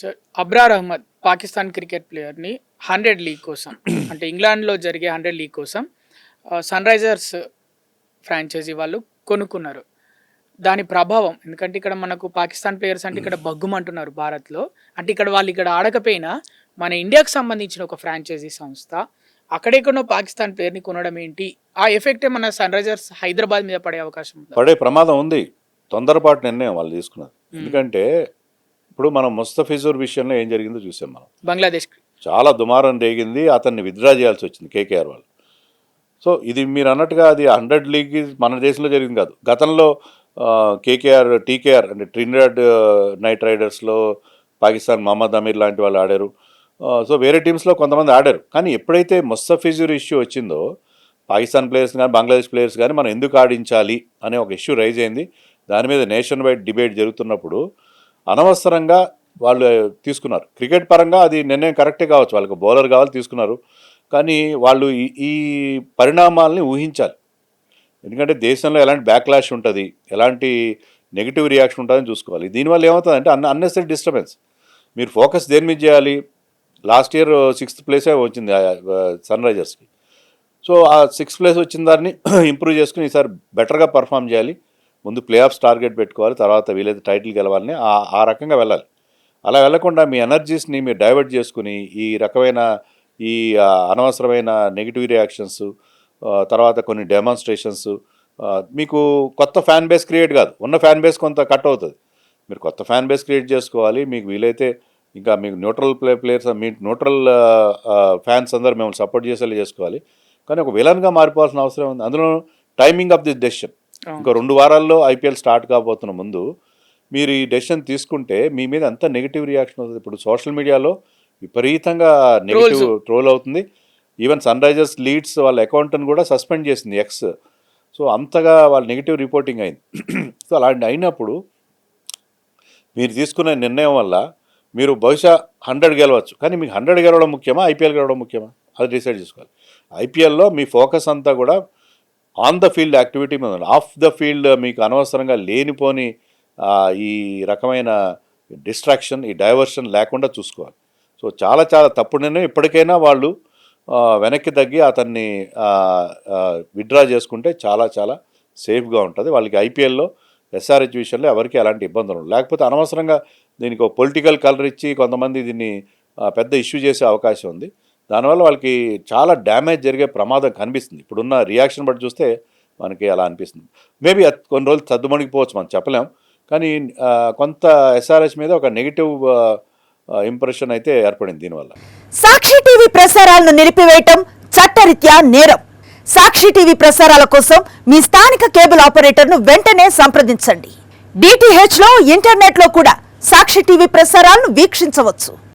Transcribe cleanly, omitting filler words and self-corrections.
So Abrar Ahmed Pakistan cricket ప్లేయర్ని 100 league కోసం అంటే ఇంగ్లాండ్లో జరిగే 100 లీగ్ కోసం సన్ రైజర్స్ ఫ్రాంచైజీ వాళ్ళు కొనుక్కున్నారు. దాని ప్రభావం ఎందుకంటే ఇక్కడ మనకు పాకిస్తాన్ ప్లేయర్స్ అంటే ఇక్కడ బగ్గుమంటున్నారు భారత్లో. అంటే వాళ్ళు ఇక్కడ ఆడకపోయినా మన ఇండియాకు సంబంధించిన ఒక ఫ్రాంచైజీ సంస్థ అక్కడెక్కడో పాకిస్తాన్ ప్లేయర్ని కొనడం ఏంటి, ఆ ఎఫెక్ట్ మన సన్ రైజర్స్ హైదరాబాద్ మీద పడే అవకాశం ఉంది? పడే ప్రమాదం ఉంది. తొందరపాటు నిర్ణయం వాళ్ళు తీసుకున్నారు. ఎందుకంటే ఇప్పుడు మనం ముస్తఫిజుర్ విషయంలో ఏం జరిగిందో చూసాం. మనం బంగ్లాదేశ్ చాలా దుమారం రేగింది, అతన్ని విత్డ్రా చేయాల్సి వచ్చింది కేకేఆర్ వాళ్ళు. సో ఇది మీరు అన్నట్టుగా అది 100 లీగ్ మన దేశంలో జరిగింది కాదు. గతంలో టీకేఆర్ అంటే ట్రినిడాడ్ నైట్ రైడర్స్లో పాకిస్తాన్ మహమ్మద్ అమీర్ లాంటి వాళ్ళు ఆడారు. సో వేరే టీమ్స్లో కొంతమంది ఆడారు. కానీ ఎప్పుడైతే ముస్తఫిజుర్ ఇష్యూ వచ్చిందో పాకిస్తాన్ ప్లేయర్స్ కానీ బంగ్లాదేశ్ ప్లేయర్స్ కానీ మనం ఎందుకు ఆడించాలి అనే ఒక ఇష్యూ రైజ్ అయింది. దాని మీద నేషన్ వైడ్ డిబేట్ జరుగుతున్నప్పుడు అనవసరంగా వాళ్ళు తీసుకున్నారు. క్రికెట్ పరంగా అది నిర్ణయం కరెక్టే కావచ్చు, వాళ్ళకి బౌలర్ కావాలి తీసుకున్నారు. కానీ వాళ్ళు ఈ పరిణామాలని ఊహించాలి. ఎందుకంటే దేశంలో ఎలాంటి బ్యాక్లాష్ ఉంటుంది, ఎలాంటి నెగిటివ్ రియాక్షన్ ఉంటుందని చూసుకోవాలి. దీనివల్ల ఏమవుతుందంటే అన్నెసరీ డిస్టర్బెన్స్. మీరు ఫోకస్ దేని మీద చేయాలి? లాస్ట్ ఇయర్ 6th ప్లేసే వచ్చింది సన్ రైజర్స్కి. సో ఆ 6th ప్లేస్ వచ్చిన దాన్ని ఇంప్రూవ్ చేసుకుని ఈసారి బెటర్గా పర్ఫామ్ చేయాలి. ముందు ప్లే ఆఫ్స్ టార్గెట్ పెట్టుకోవాలి, తర్వాత వీలైతే టైటిల్ గెలవాలని ఆ రకంగా వెళ్ళాలి. అలా వెళ్లకుండా మీ ఎనర్జీస్ని మీరు డైవర్ట్ చేసుకుని ఈ రకమైన ఈ అనవసరమైన నెగిటివ్ రియాక్షన్స్, తర్వాత కొన్ని డెమాన్స్ట్రేషన్స్, మీకు కొత్త ఫ్యాన్ బేస్ క్రియేట్ కాదు, ఉన్న ఫ్యాన్ బేస్ కొంత కట్ అవుతుంది. మీరు కొత్త ఫ్యాన్ బేస్ క్రియేట్ చేసుకోవాలి. మీకు వీలైతే ఇంకా మీకు న్యూట్రల్ ప్లేయర్స్, మీ న్యూట్రల్ ఫ్యాన్స్ అందరూ మేము సపోర్ట్ చేసేలా చేసుకోవాలి. కానీ ఒక విలన్గా మారిపోవాల్సిన అవసరం ఉంది. అందులో టైమింగ్ ఆఫ్ దిస్ డెసిషన్. ఇంకో 2 వారాల్లో ఐపీఎల్ స్టార్ట్ కాబోతున్న ముందు మీరు ఈ డెసిషన్ తీసుకుంటే మీ మీద అంత నెగిటివ్ రియాక్షన్ అవుతుంది. ఇప్పుడు సోషల్ మీడియాలో విపరీతంగా నెగిటివ్ ట్రోల్ అవుతుంది. ఈవెన్ సన్ రైజర్స్ లీడ్స్ వాళ్ళ అకౌంట్ని కూడా సస్పెండ్ చేసింది ఎక్స్. సో అంతగా వాళ్ళ నెగిటివ్ రిపోర్టింగ్ అయింది. సో అలాంటి అయినప్పుడు మీరు తీసుకునే నిర్ణయం వల్ల మీరు బహుశా 100 గెలవచ్చు, కానీ మీకు 100 గెలవడం ముఖ్యమా, ఐపీఎల్ గెలవడం ముఖ్యమా, అది డిసైడ్ చేసుకోవాలి. ఐపీఎల్లో మీ ఫోకస్ అంతా కూడా ఆన్ ద ఫీల్డ్ యాక్టివిటీ మీద ఉంది. ఆఫ్ ద ఫీల్డ్ మీకు అనవసరంగా లేనిపోని ఈ రకమైన డిస్ట్రాక్షన్, ఈ డైవర్షన్ లేకుండా చూసుకోవాలి. సో చాలా చాలా తప్పుడు నిర్ణయం. ఇప్పటికైనా వాళ్ళు వెనక్కి తగ్గి అతన్ని విత్డ్రా చేసుకుంటే చాలా చాలా సేఫ్గా ఉంటుంది. వాళ్ళకి ఐపీఎల్లో ఎస్ఆర్హెచ్ విషయంలో ఎవరికి ఎలాంటి ఇబ్బందులు ఉండవు. లేకపోతే అనవసరంగా దీనికి ఒక పొలిటికల్ కలర్ ఇచ్చి కొంతమంది దీన్ని పెద్ద ఇష్యూ చేసే అవకాశం ఉంది. దానివల్ల వాళ్ళకి చాలా డ్యామేజ్ జరిగే ప్రమాదం కనిపిస్తుంది. ఇప్పుడున్న రియాక్షన్ బట్టి చూస్తే మనకి అలా అనిపిస్తుంది. మేబీ కొన్ని రోజులు సర్దుమణిగిపోవచ్చు, మనం చెప్పలేం. కానీ కొంత ఎస్ఆర్హెచ్ మీద ఒక నెగిటివ్ ఇంప్రెషన్ అయితే ఏర్పడింది దీనివల్ల. సాక్షి టీవీ ప్రసారాలను నిలిపివేయటం చట్టరీత్యా నేరం. సాక్షి టీవీ ప్రసారాల కోసం మీ స్థానిక కేబుల్ ఆపరేటర్ను వెంటనే సంప్రదించండి. DTH లో ఇంటర్నెట్ లో కూడా సాక్షి టీవీ ప్రసారాలను వీక్షించవచ్చు.